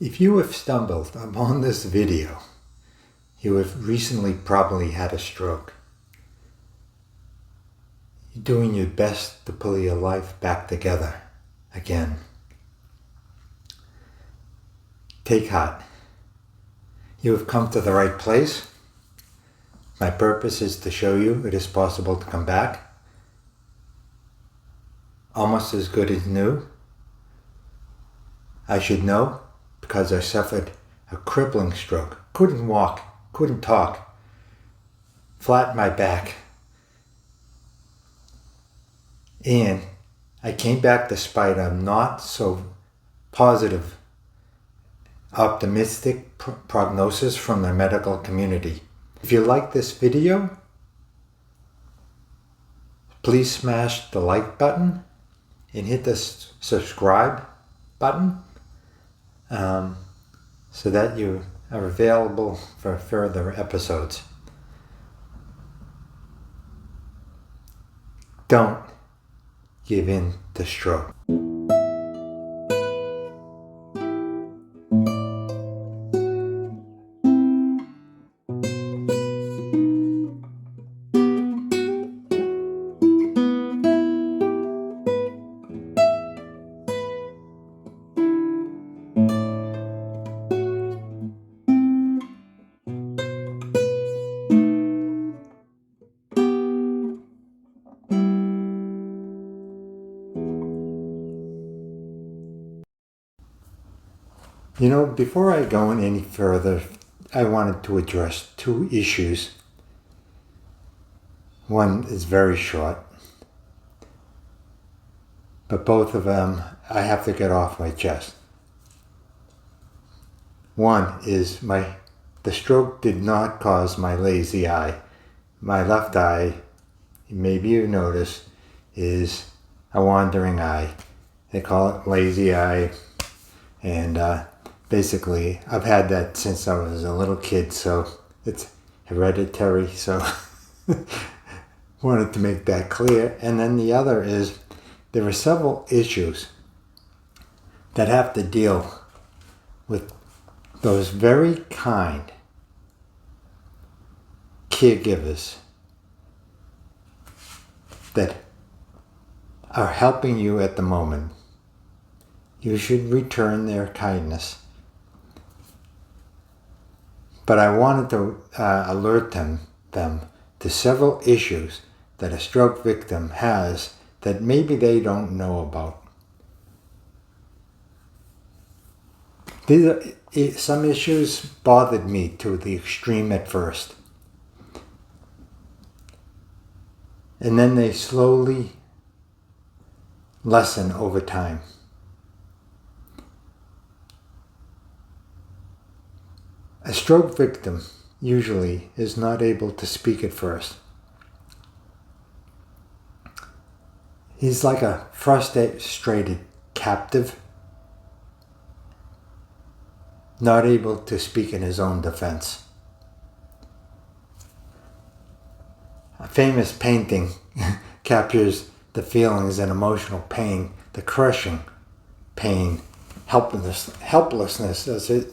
If you have stumbled upon this video, you have recently probably had a stroke. You're doing your best to pull your life back together again. Take heart. You have come to the right place. My purpose is to show you it is possible to come back, almost as good as new. I should know because I suffered a crippling stroke. Couldn't walk, couldn't talk, flat my back. And I came back despite a not so positive, optimistic prognosis from the medical community. If you like this video, please smash the like button and hit the subscribe button so that you are available for further episodes. Don't give in to stroke. You know, before I go any further, I wanted to address two issues. One is very short, but both of them I have to get off my chest. One is the stroke did not cause my lazy eye. My left eye, maybe you noticed, is a wandering eye. They call it lazy eye, and basically, I've had that since I was a little kid, so it's hereditary, so wanted to make that clear. And then the other is, there are several issues that have to deal with those very kind caregivers that are helping you at the moment. You should return their kindness. But I wanted to alert them to several issues that a stroke victim has that maybe they don't know about. Some issues bothered me to the extreme at first. And then they slowly lessen over time. A stroke victim usually is not able to speak at first. He's like a frustrated captive, not able to speak in his own defense. A famous painting captures the feelings and emotional pain, the crushing pain, helplessness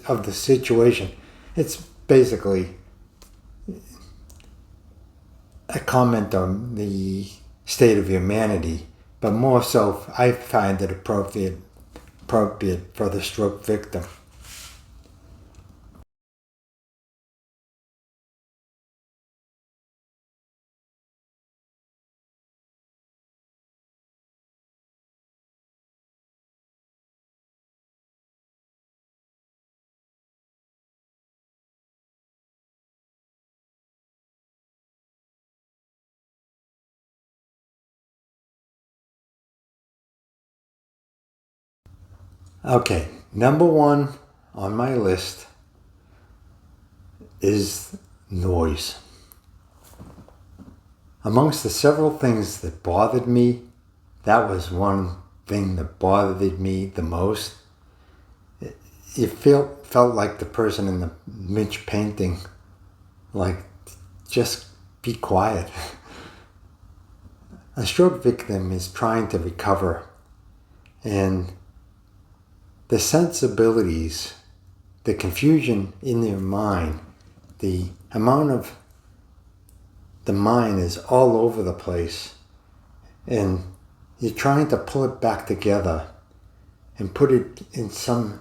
of the situation. It's basically a comment on the state of humanity, but more so, I find it appropriate for the stroke victim. Okay, number one on my list is noise. Amongst the several things that bothered me, that was one thing that bothered me the most. It felt like the person in the Minch painting, like, just be quiet. A stroke victim is trying to recover, and the sensibilities the confusion in their mind, the amount of the mind is all over the place, and you're trying to pull it back together and put it in some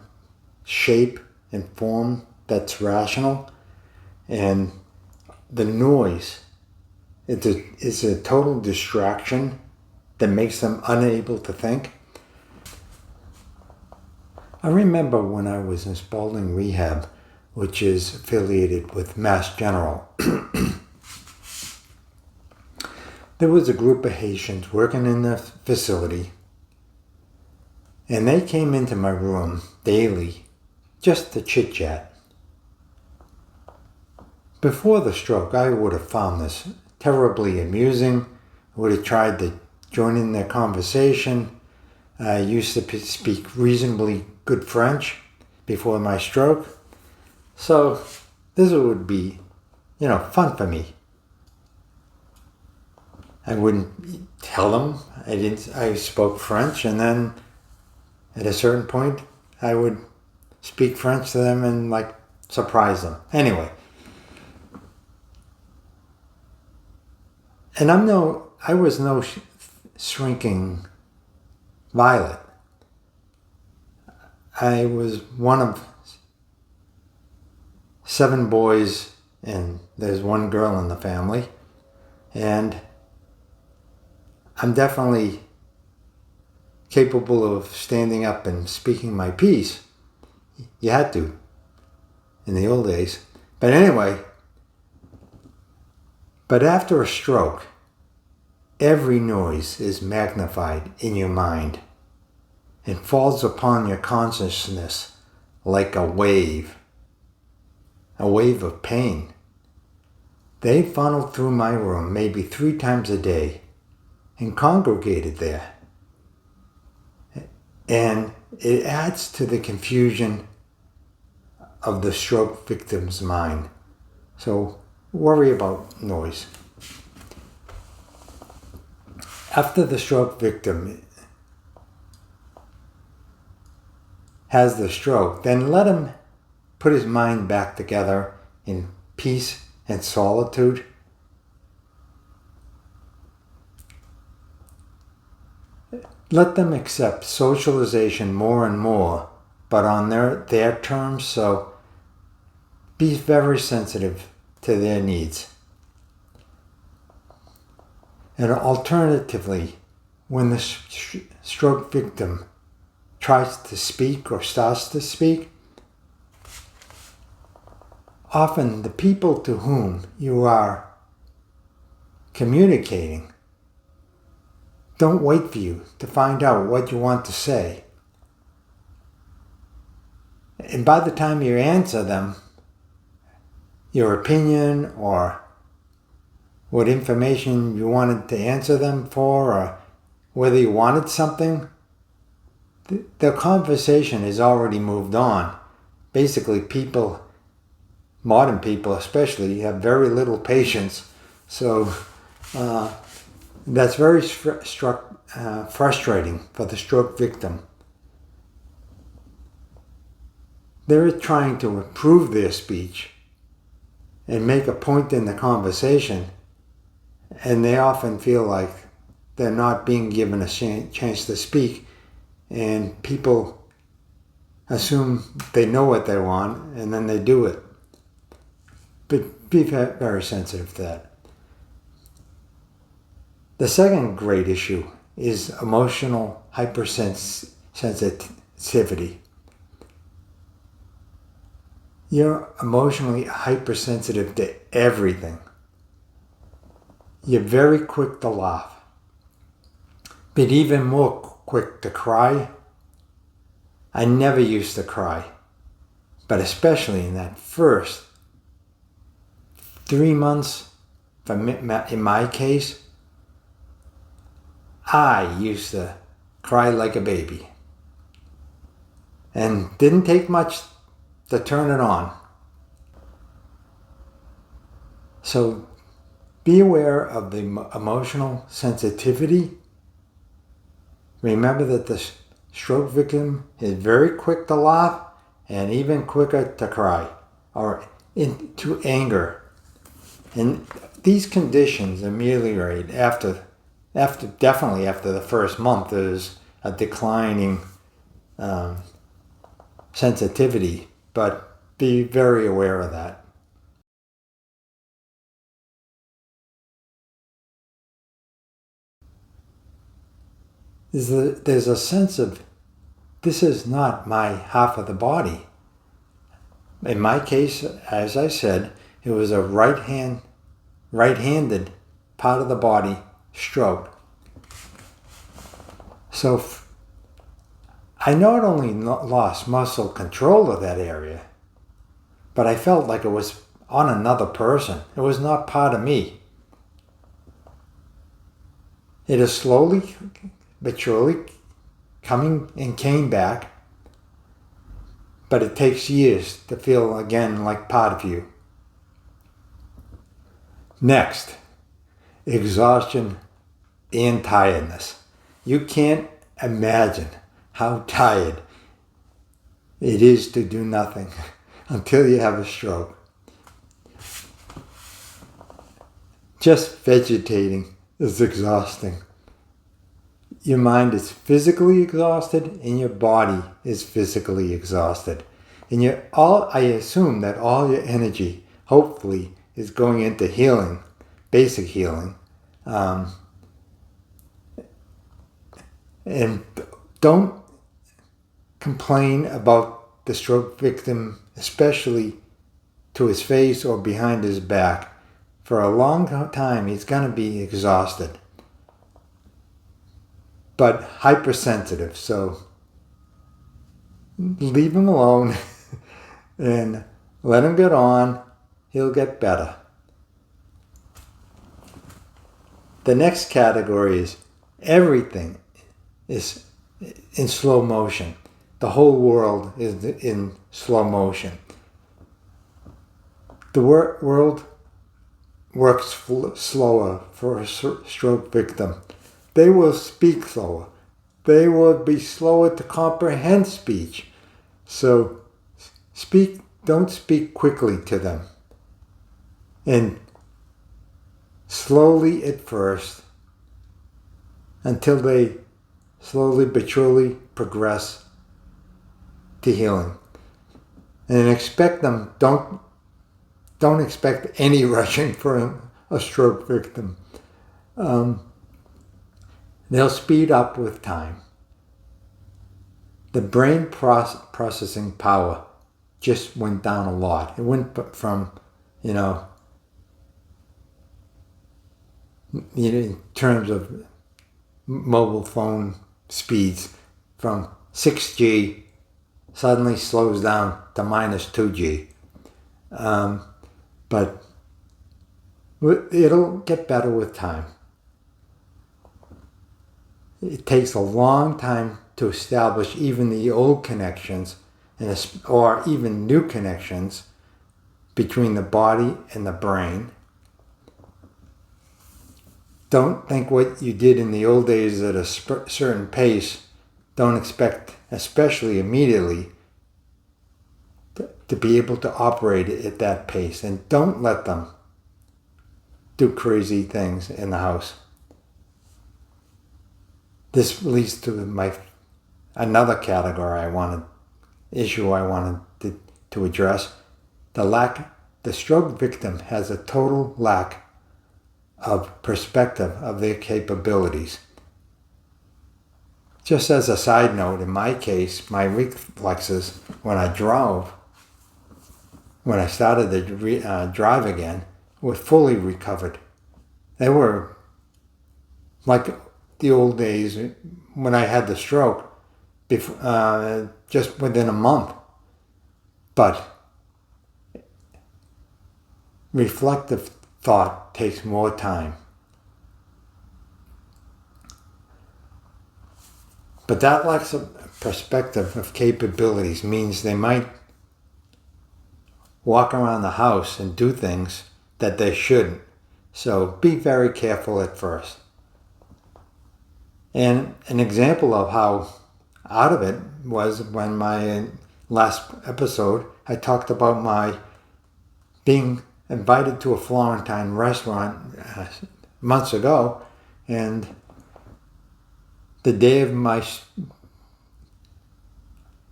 shape and form that's rational. And the noise is a total distraction that makes them unable to think. I remember when I was in Spalding Rehab, which is affiliated with Mass General, there was a group of Haitians working in the facility, and they came into my room daily just to chit-chat. Before the stroke, I would have found this terribly amusing. I would have tried to join in their conversation. I used to speak reasonably good French before my stroke. So this would be, fun for me. I wouldn't tell them I spoke French, and then at a certain point I would speak French to them and surprise them. Anyway. And I was no shrinking violet. I was one of 7 boys, and there's 1 girl in the family. And I'm definitely capable of standing up and speaking my piece. You had to in the old days. But anyway, but after a stroke, every noise is magnified in your mind and falls upon your consciousness like a wave of pain. They funneled through my room maybe 3 times a day and congregated there. And it adds to the confusion of the stroke victim's mind. So worry about noise. After the stroke victim has the stroke, then let him put his mind back together in peace and solitude. Let them accept socialization more and more, but on their terms, so be very sensitive to their needs. And alternatively, when the stroke victim tries to speak or starts to speak, often the people to whom you are communicating don't wait for you to find out what you want to say. And by the time you answer them, your opinion or what information you wanted to answer them for, or whether you wanted something, the conversation has already moved on. Basically, modern people especially, have very little patience. So that's very frustrating for the stroke victim. They're trying to improve their speech and make a point in the conversation, and they often feel like they're not being given a chance to speak, and people assume they know what they want, and then they do it. But be very sensitive to that. The second great issue is emotional hypersensitivity. You're emotionally hypersensitive to everything. You're very quick to laugh, but even more quick to cry. I never used to cry, but especially in that first 3 months, in my case, I used to cry like a baby. And didn't take much to turn it on. So be aware of the emotional sensitivity. Remember that the stroke victim is very quick to laugh and even quicker to cry or into anger. And these conditions ameliorate definitely after the first month. There's a declining sensitivity, but be very aware of that. There's a sense of, this is not my half of the body. In my case, as I said, it was a right-handed part of the body stroke. So I not only lost muscle control of that area, but I felt like it was on another person. It was not part of me. It is slowly but surely coming and came back, but it takes years to feel again like part of you. Next, exhaustion and tiredness. You can't imagine how tired it is to do nothing until you have a stroke. Just vegetating is exhausting. Your mind is physically exhausted and your body is physically exhausted. And I assume that all your energy, hopefully, is going into healing, basic healing. And don't complain about the stroke victim, especially to his face or behind his back. For a long time, he's going to be exhausted, but hypersensitive. So leave him alone and let him get on. He'll get better. The next category is everything is in slow motion. The whole world is in slow motion. The world works slower for a stroke victim. They will speak slower. They will be slower to comprehend speech. So don't speak quickly to them. And slowly at first, until they slowly but surely progress to healing. And don't expect any rushing for a stroke victim. They'll speed up with time. The brain processing power just went down a lot. It went from, in terms of mobile phone speeds, from 6G suddenly slows down to minus 2G. But it'll get better with time. It takes a long time to establish even the old connections or even new connections between the body and the brain. Don't think what you did in the old days at a certain pace. Don't expect, especially immediately, to be able to operate at that pace. And don't let them do crazy things in the house. This leads to another category I wanted to address. The stroke victim has a total lack of perspective of their capabilities. Just as a side note, in my case, my reflexes when I started to drive again, were fully recovered. They were like the old days when I had the stroke, just within a month. But reflective thought takes more time. But that lack of perspective of capabilities means they might walk around the house and do things that they shouldn't. So be very careful at first. And an example of how out of it was when my last episode, I talked about my being invited to a Florentine restaurant months ago, and the day of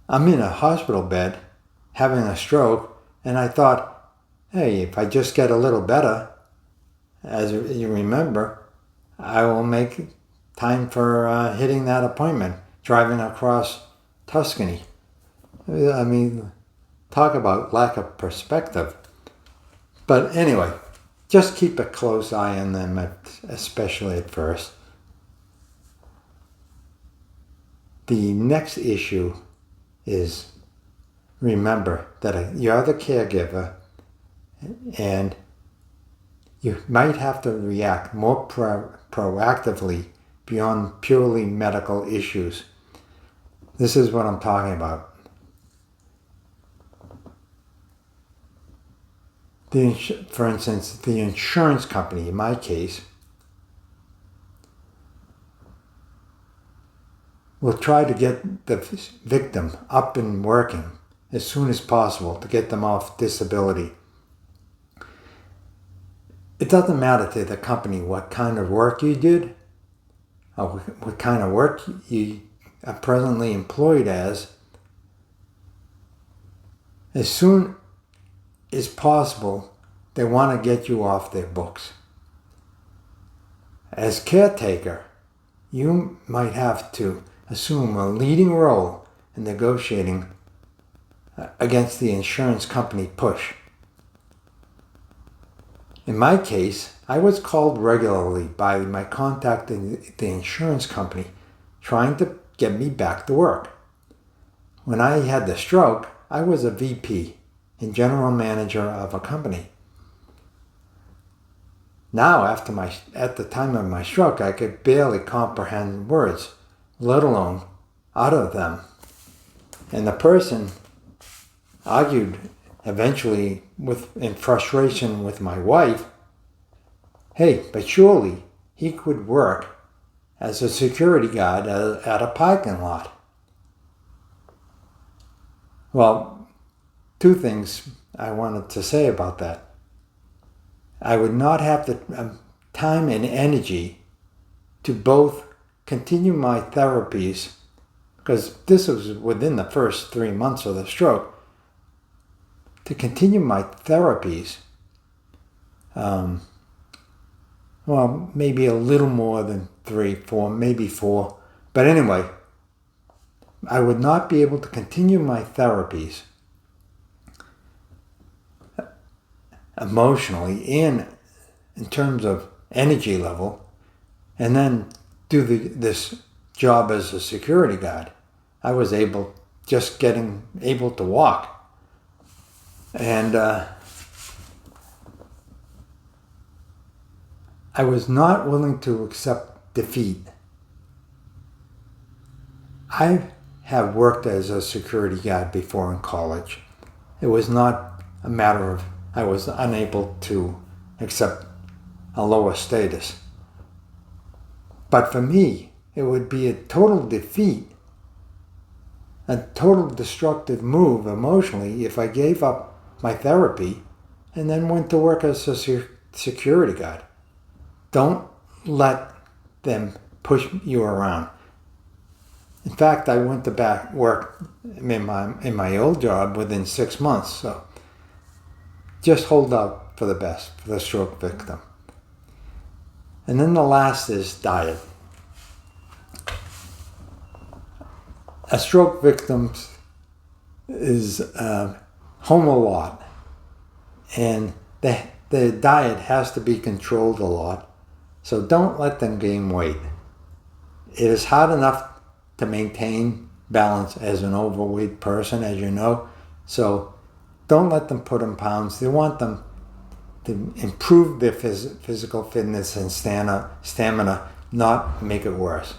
I'm in a hospital bed having a stroke, and I thought, hey, if I just get a little better, as you remember, I will make time for hitting that appointment, driving across Tuscany. I mean, talk about lack of perspective. But anyway, just keep a close eye on them, especially at first. The next issue is, remember that you're the caregiver, and you might have to react more proactively beyond purely medical issues. This is what I'm talking about. For instance, the insurance company, in my case, will try to get the victim up and working as soon as possible to get them off disability. It doesn't matter to the company what kind of work you did, or what kind of work you are presently employed as soon as possible, they want to get you off their books. As caretaker, you might have to assume a leading role in negotiating against the insurance company push. In my case, I was called regularly by my contact in the insurance company trying to get me back to work. When I had the stroke, I was a VP and general manager of a company. Now, at the time of my stroke, I could barely comprehend words, let alone utter them. And the person argued eventually in frustration with my wife, hey, but surely he could work as a security guard at a parking lot. Well, two things I wanted to say about that. I would not have the time and energy to both continue my therapies, because this was within the first 3 months of the stroke, to continue my therapies, well, maybe a little more than 3, 4, maybe 4. But anyway, I would not be able to continue my therapies emotionally and in terms of energy level, and then do this job as a security guard. I was able to walk. And I was not willing to accept defeat. I have worked as a security guard before in college. It was not a matter of I was unable to accept a lower status. But for me, it would be a total defeat, a total destructive move emotionally if I gave up my therapy and then went to work as a security guard. Don't let them push you around. In fact, I went to work in my old job within 6 months. So just hold out for the best for the stroke victim. And then the last is diet. A stroke victim is home a lot, and the diet has to be controlled a lot. So don't let them gain weight. It is hard enough to maintain balance as an overweight person, as you know. So don't let them put on pounds. They want them to improve their physical fitness and stamina, not make it worse.